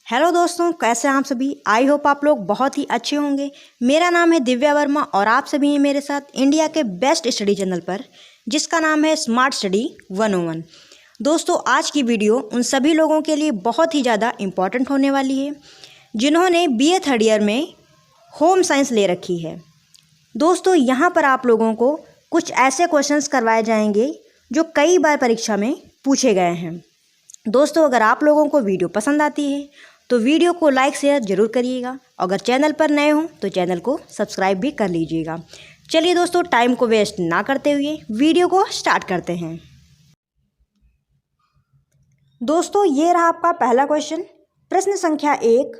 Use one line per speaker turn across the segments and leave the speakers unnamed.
Hello दोस्तों, कैसे हैं आप सभी। आई होप आप लोग बहुत ही अच्छे होंगे। मेरा नाम है दिव्या वर्मा और आप सभी हैं मेरे साथ इंडिया के बेस्ट स्टडी चैनल पर, जिसका नाम है स्मार्ट स्टडी 101। दोस्तों, आज की वीडियो उन सभी लोगों के लिए बहुत ही ज़्यादा इम्पॉर्टेंट होने वाली है जिन्होंने BA थर्ड ईयर में होम साइंस ले रखी है। दोस्तों, यहाँ पर आप लोगों को कुछ ऐसे क्वेश्चंस करवाए जाएंगे जो कई बार परीक्षा में पूछे गए हैं। दोस्तों, अगर आप लोगों को वीडियो पसंद आती है तो वीडियो को लाइक शेयर ज़रूर करिएगा। अगर चैनल पर नए हो तो चैनल को सब्सक्राइब भी कर लीजिएगा। चलिए दोस्तों, टाइम को वेस्ट ना करते हुए वीडियो को स्टार्ट करते हैं। दोस्तों, ये रहा आपका पहला क्वेश्चन। प्रश्न संख्या 1,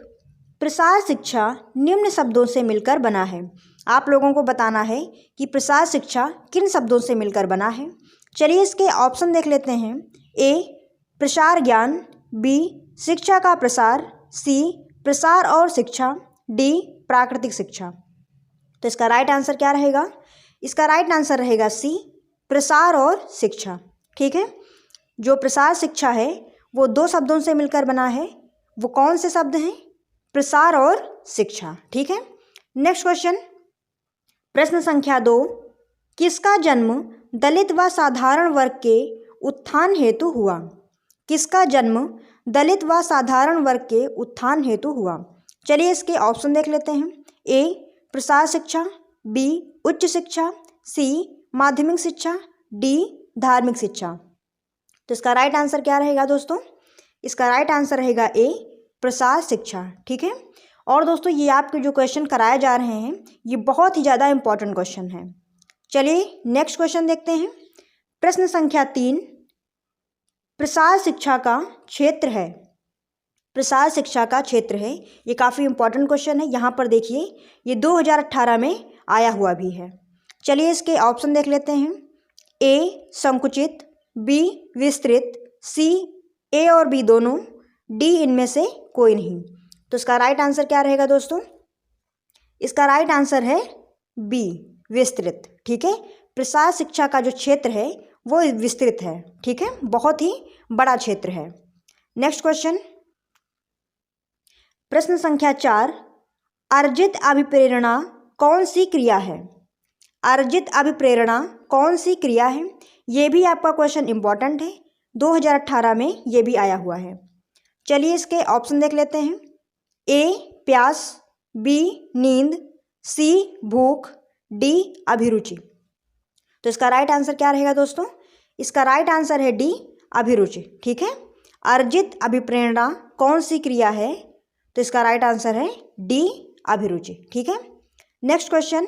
प्रसार शिक्षा निम्न शब्दों से मिलकर बना है। आप लोगों को बताना है कि प्रसार शिक्षा किन शब्दों से मिलकर बना है। चलिए इसके ऑप्शन देख लेते हैं। A, प्रसार ज्ञान, B, शिक्षा का प्रसार, C, प्रसार और शिक्षा, D, प्राकृतिक शिक्षा। तो इसका राइट आंसर क्या रहेगा? इसका राइट आंसर रहेगा C, प्रसार और शिक्षा। ठीक है, जो प्रसार शिक्षा है वो दो शब्दों से मिलकर बना है। वो कौन से शब्द हैं? प्रसार और शिक्षा। ठीक है, नेक्स्ट क्वेश्चन। प्रश्न संख्या 2, किसका जन्म दलित व साधारण वर्ग के उत्थान हेतु हुआ? किसका जन्म दलित व साधारण वर्ग के उत्थान हेतु हुआ? चलिए इसके ऑप्शन देख लेते हैं। A, प्रसार शिक्षा, B, उच्च शिक्षा, C, माध्यमिक शिक्षा, D, धार्मिक शिक्षा। तो इसका राइट आंसर क्या रहेगा दोस्तों? इसका राइट आंसर रहेगा A, प्रसार शिक्षा। ठीक है, और दोस्तों ये आपके जो क्वेश्चन कराए जा रहे हैं ये बहुत ही ज़्यादा इंपॉर्टेंट क्वेश्चन है। चलिए नेक्स्ट क्वेश्चन देखते हैं। प्रश्न संख्या 3, प्रसार शिक्षा का क्षेत्र है। प्रसार शिक्षा का क्षेत्र है, ये काफ़ी इंपॉर्टेंट क्वेश्चन है। यहाँ पर देखिए, ये 2018 में आया हुआ भी है। चलिए इसके ऑप्शन देख लेते हैं। A, संकुचित, B, विस्तृत, C, A और B दोनों, D, इनमें से कोई नहीं। तो इसका राइट आंसर क्या रहेगा दोस्तों? इसका राइट आंसर है B, विस्तृत। ठीक है, प्रसार शिक्षा का जो क्षेत्र है वो विस्तृत है। ठीक है, बहुत ही बड़ा क्षेत्र है। Next question. प्रश्न संख्या 4, अर्जित अभिप्रेरणा कौन सी क्रिया है? अर्जित अभिप्रेरणा कौन सी क्रिया है? ये भी आपका क्वेश्चन इंपॉर्टेंट है, 2018 में ये भी आया हुआ है। चलिए इसके ऑप्शन देख लेते हैं। A, प्यास, B, नींद, C, भूख, D, अभिरुचि। तो इसका राइट आंसर क्या रहेगा दोस्तों? इसका राइट आंसर है D, अभिरुचि। ठीक है, अर्जित अभिप्रेरणा कौन सी क्रिया है? तो इसका राइट आंसर है D, अभिरुचि। ठीक है, नेक्स्ट क्वेश्चन।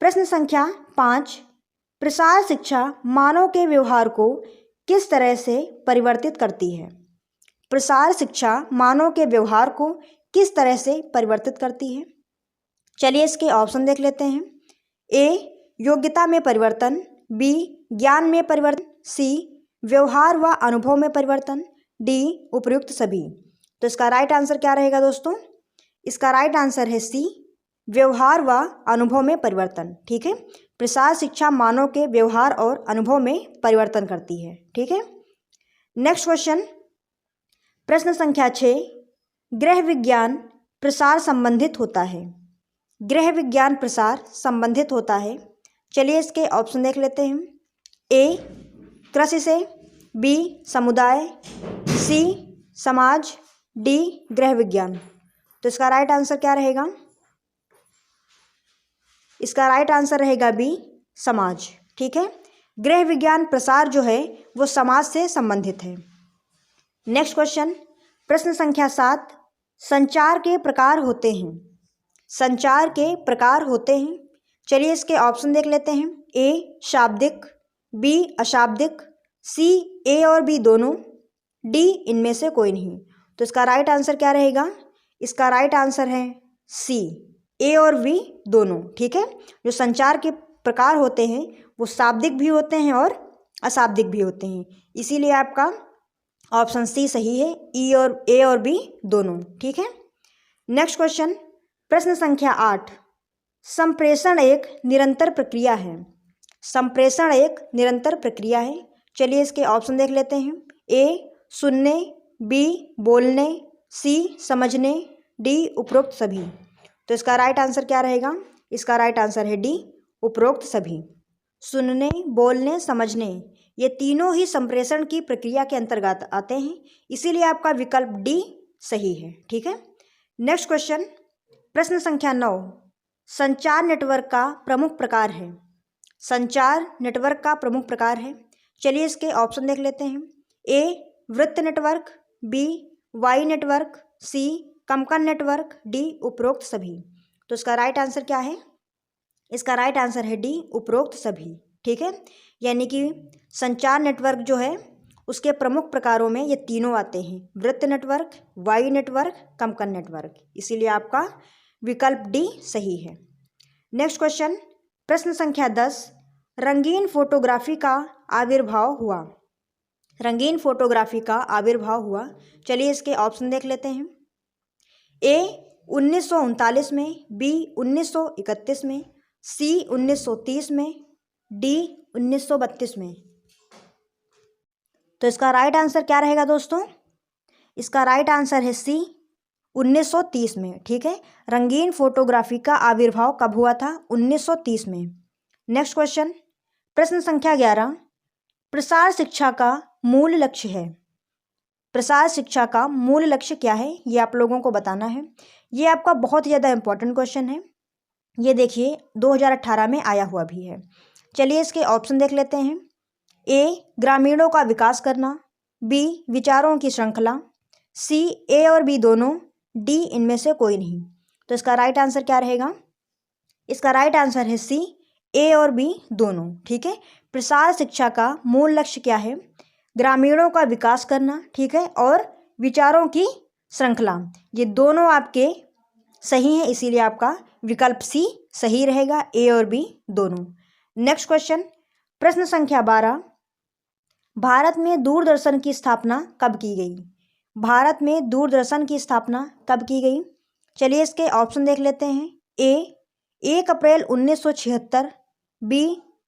प्रश्न संख्या 5, प्रसार शिक्षा मानव के व्यवहार को किस तरह से परिवर्तित करती है? प्रसार शिक्षा मानव के व्यवहार को किस तरह से परिवर्तित करती है? चलिए इसके ऑप्शन देख लेते हैं। A, योग्यता में परिवर्तन, B, ज्ञान में परिवर्तन, C, व्यवहार व अनुभव में परिवर्तन, D, उपयुक्त सभी। तो इसका राइट आंसर क्या रहेगा दोस्तों? इसका राइट आंसर है C, व्यवहार व अनुभव में परिवर्तन। ठीक है, प्रसार शिक्षा मानव के व्यवहार और अनुभव में परिवर्तन करती है। ठीक है, नेक्स्ट क्वेश्चन। प्रश्न संख्या 6, गृह विज्ञान प्रसार संबंधित होता है। गृह विज्ञान प्रसार संबंधित होता है। चलिए इसके ऑप्शन देख लेते हैं। A, कृषि से, B, समुदाय, C, समाज, D, गृह विज्ञान। तो इसका राइट आंसर क्या रहेगा? इसका राइट आंसर रहेगा B, समाज। ठीक है, गृह विज्ञान प्रसार जो है वो समाज से संबंधित है। Next question. प्रश्न संख्या 7, संचार के प्रकार होते हैं। संचार के प्रकार होते हैं। चलिए इसके ऑप्शन देख लेते हैं। A, शाब्दिक, B, अशाब्दिक, C, A और B दोनों, D, इनमें से कोई नहीं। तो इसका राइट आंसर क्या रहेगा? इसका राइट आंसर है C, A और B दोनों। ठीक है, जो संचार के प्रकार होते हैं वो शाब्दिक भी होते हैं और अशाब्दिक भी होते हैं, इसीलिए आपका ऑप्शन C सही है, A और B दोनों। ठीक है, नेक्स्ट क्वेश्चन। प्रश्न संख्या 8, संप्रेषण एक निरंतर प्रक्रिया है। संप्रेषण एक निरंतर प्रक्रिया है। चलिए इसके ऑप्शन देख लेते हैं। A, सुनने, B, बोलने, सी समझने, डी उपरोक्त सभी। तो इसका राइट आंसर क्या रहेगा? इसका राइट आंसर है डी उपरोक्त सभी। सुनने, बोलने, समझने ये तीनों ही संप्रेषण की प्रक्रिया के अंतर्गत आते हैं, इसीलिए आपका विकल्प डी सही है। ठीक है, नेक्स्ट क्वेश्चन, प्रश्न संख्या 9। संचार नेटवर्क का प्रमुख प्रकार है। संचार नेटवर्क का प्रमुख प्रकार है, चलिए इसके ऑप्शन देख लेते हैं। ए वृत्त नेटवर्क, बी वाई नेटवर्क, सी कंकण नेटवर्क, डी उपरोक्त सभी। तो इसका राइट आंसर क्या है? इसका राइट आंसर है डी उपरोक्त सभी। ठीक है, यानी कि संचार नेटवर्क जो है उसके प्रमुख प्रकारों में ये तीनों आते हैं, वृत्त नेटवर्क, वाई नेटवर्क, कंकण नेटवर्क, इसीलिए आपका विकल्प डी सही है। नेक्स्ट क्वेश्चन, प्रश्न संख्या 10। रंगीन फोटोग्राफी का आविर्भाव हुआ। रंगीन फोटोग्राफी का आविर्भाव हुआ, चलिए इसके ऑप्शन देख लेते हैं। ए 1939 में, बी 1931 में, सी 1930 में, डी 1932 में। तो इसका राइट आंसर क्या रहेगा दोस्तों? इसका राइट आंसर है सी 1930 में। ठीक है, रंगीन फोटोग्राफी का आविर्भाव कब हुआ था? 1930 में। नेक्स्ट क्वेश्चन, प्रश्न संख्या 11। प्रसार शिक्षा का मूल लक्ष्य है। प्रसार शिक्षा का मूल लक्ष्य क्या है, ये आप लोगों को बताना है। ये आपका बहुत ही ज़्यादा इंपॉर्टेंट क्वेश्चन है, ये देखिए 2018 में आया हुआ भी है। चलिए इसके ऑप्शन देख लेते हैं। ए ग्रामीणों का विकास करना, बी विचारों की श्रृंखला, सी ए और बी दोनों, डी इनमें से कोई नहीं। तो इसका राइट आंसर क्या रहेगा? इसका राइट आंसर है सी ए और बी दोनों। ठीक है, प्रसार शिक्षा का मूल लक्ष्य क्या है? ग्रामीणों का विकास करना, ठीक है, और विचारों की श्रृंखला, ये दोनों आपके सही हैं, इसीलिए आपका विकल्प सी सही रहेगा, ए और बी दोनों। नेक्स्ट क्वेश्चन, प्रश्न संख्या 12। भारत में दूरदर्शन की स्थापना कब की गई? भारत में दूरदर्शन की स्थापना कब की गई? चलिए इसके ऑप्शन देख लेते हैं। ए 1 अप्रैल 1976, बी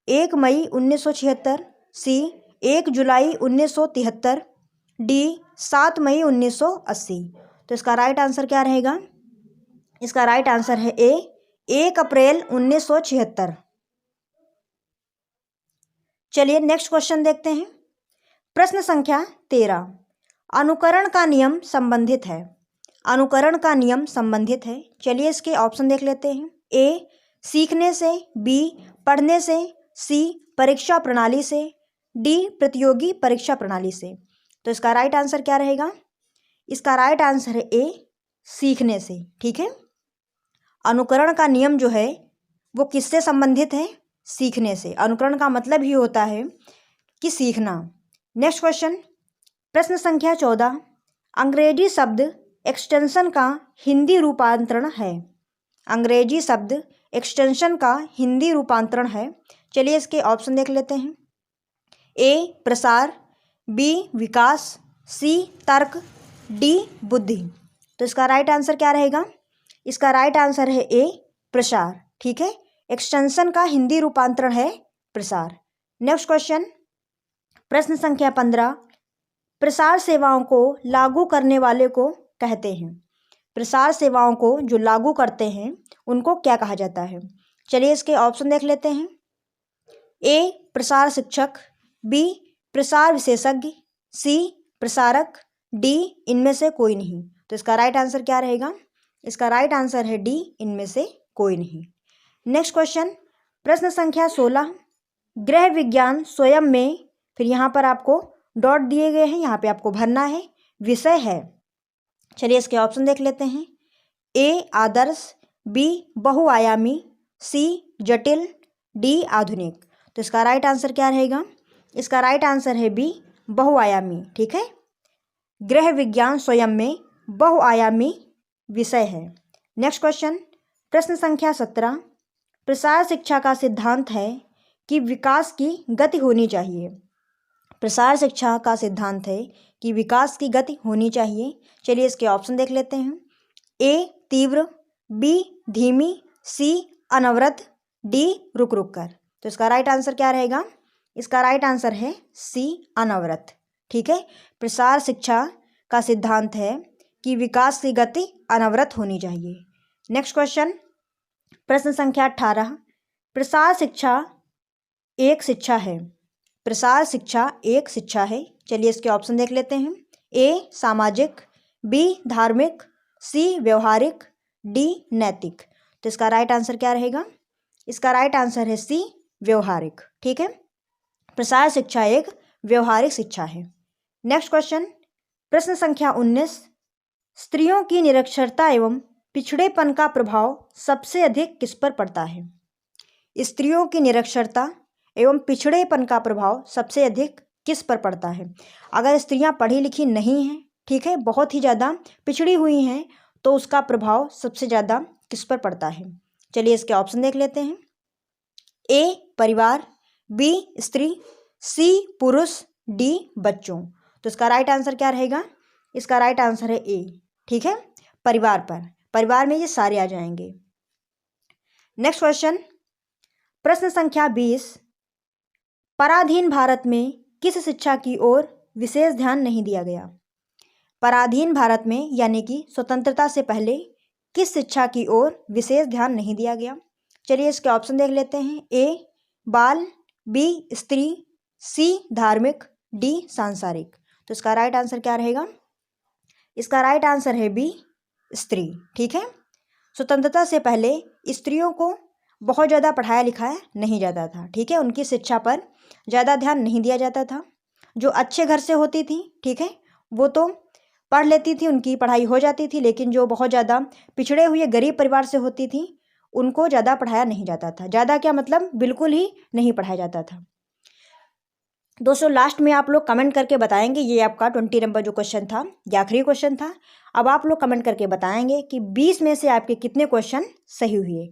1 मई 1976, सी 1 जुलाई 1973, डी 7 मई 1980। तो इसका राइट आंसर क्या रहेगा? इसका राइट आंसर है ए 1 अप्रैल 1976। चलिए नेक्स्ट क्वेश्चन देखते हैं। प्रश्न संख्या 13। अनुकरण का नियम संबंधित है। अनुकरण का नियम संबंधित है, चलिए इसके ऑप्शन देख लेते हैं। ए सीखने से, बी पढ़ने से, सी परीक्षा प्रणाली से, डी प्रतियोगी परीक्षा प्रणाली से। तो इसका राइट आंसर क्या रहेगा? इसका राइट आंसर है ए सीखने से। ठीक है, अनुकरण का नियम जो है वो किससे संबंधित है? सीखने से। अनुकरण का मतलब ही होता है कि सीखना। नेक्स्ट क्वेश्चन, प्रश्न संख्या 14। अंग्रेजी शब्द एक्सटेंशन का हिंदी रूपांतरण है। अंग्रेजी शब्द एक्सटेंशन का हिंदी रूपांतरण है, चलिए इसके ऑप्शन देख लेते हैं। ए प्रसार, बी विकास, सी तर्क, डी बुद्धि। तो इसका राइट आंसर क्या रहेगा? इसका राइट आंसर है ए प्रसार। ठीक है, एक्सटेंशन का हिंदी रूपांतरण है प्रसार। नेक्स्ट क्वेश्चन, प्रश्न संख्या 15। प्रसार सेवाओं को लागू करने वाले को कहते हैं। प्रसार सेवाओं को जो लागू करते हैं उनको क्या कहा जाता है? चलिए इसके ऑप्शन देख लेते हैं। ए प्रसार शिक्षक, बी प्रसार विशेषज्ञ, सी प्रसारक, डी इनमें से कोई नहीं। तो इसका राइट आंसर क्या रहेगा? इसका राइट आंसर है डी इनमें से कोई नहीं। नेक्स्ट क्वेश्चन, प्रश्न संख्या 16। गृह विज्ञान स्वयं में, फिर यहाँ पर आपको डॉट दिए गए हैं, यहाँ पे आपको भरना है, विषय है। चलिए इसके ऑप्शन देख लेते हैं। ए आदर्श, बी बहुआयामी, सी जटिल, डी आधुनिक। तो इसका राइट आंसर क्या रहेगा? इसका राइट आंसर है बी बहुआयामी। ठीक है, गृह विज्ञान स्वयं में बहुआयामी विषय है। नेक्स्ट क्वेश्चन, प्रश्न संख्या 17। प्रसार शिक्षा का सिद्धांत है कि विकास की गति होनी चाहिए। प्रसार शिक्षा का सिद्धांत है कि विकास की गति होनी चाहिए, चलिए इसके ऑप्शन देख लेते हैं। ए तीव्र, बी धीमी, सी अनवरत, डी रुक रुक कर। तो इसका राइट आंसर क्या रहेगा? इसका राइट आंसर है सी अनवरत। ठीक है, प्रसार शिक्षा का सिद्धांत है कि विकास की गति अनवरत होनी चाहिए। नेक्स्ट क्वेश्चन, प्रश्न संख्या 18, प्रसार शिक्षा एक शिक्षा है। प्रसार शिक्षा एक शिक्षा है। चलिए इसके ऑप्शन देख लेते हैं। ए सामाजिक, बी धार्मिक, सी व्यवहारिक, डी नैतिक। तो इसका राइट आंसर क्या रहेगा? इसका राइट आंसर है सी व्यवहारिक। ठीक है, प्रसार शिक्षा एक व्यवहारिक शिक्षा है। नेक्स्ट क्वेश्चन, प्रश्न संख्या 19, स्त्रियों की निरक्षरता एवं पिछड़ेपन का प्रभाव सबसे अधिक किस पर पड़ता है? स्त्रियों की निरक्षरता एवं पिछड़ेपन का प्रभाव सबसे अधिक किस पर पड़ता है? अगर स्त्रियां पढ़ी लिखी नहीं हैं, ठीक है, बहुत ही ज़्यादा पिछड़ी हुई हैं, तो उसका प्रभाव सबसे ज़्यादा किस पर पड़ता है? चलिए इसके ऑप्शन देख लेते हैं। ए परिवार, बी स्त्री, सी पुरुष, डी बच्चों। तो इसका राइट आंसर क्या रहेगा? इसका राइट आंसर है ए। ठीक है, परिवार पर, परिवार में ये सारे आ जाएंगे। नेक्स्ट क्वेश्चन, प्रश्न संख्या 20, पराधीन भारत में किस शिक्षा की ओर विशेष ध्यान नहीं दिया गया? पराधीन भारत में यानी कि स्वतंत्रता से पहले किस शिक्षा की ओर विशेष ध्यान नहीं दिया गया? चलिए इसके ऑप्शन देख लेते हैं। ए बाल, बी स्त्री, सी धार्मिक, डी सांसारिक। तो इसका राइट आंसर क्या रहेगा? इसका राइट आंसर है बी स्त्री। ठीक है, स्वतंत्रता से पहले स्त्रियों को बहुत ज़्यादा पढ़ाया लिखाया नहीं जाता था। ठीक है, उनकी शिक्षा पर ज़्यादा ध्यान नहीं दिया जाता था। जो अच्छे घर से होती थी, ठीक है, वो तो पढ़ लेती थी, उनकी पढ़ाई हो जाती थी, लेकिन जो बहुत ज़्यादा पिछड़े हुए गरीब परिवार से होती थी उनको ज़्यादा पढ़ाया नहीं जाता था। ज़्यादा क्या मतलब, बिल्कुल ही नहीं पढ़ाया जाता था। दोस्तों लास्ट में आप लोग कमेंट करके बताएंगे, ये आपका 20 नंबर जो क्वेश्चन था ये आखिरी क्वेश्चन था। अब आप लोग कमेंट करके बताएंगे कि 20 में से आपके कितने क्वेश्चन सही हुए।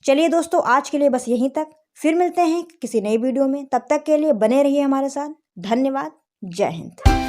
चलिए दोस्तों, आज के लिए बस यहीं तक, फिर मिलते हैं किसी नई वीडियो में। तब तक के लिए बने रहिए हमारे साथ। धन्यवाद, जय हिंद।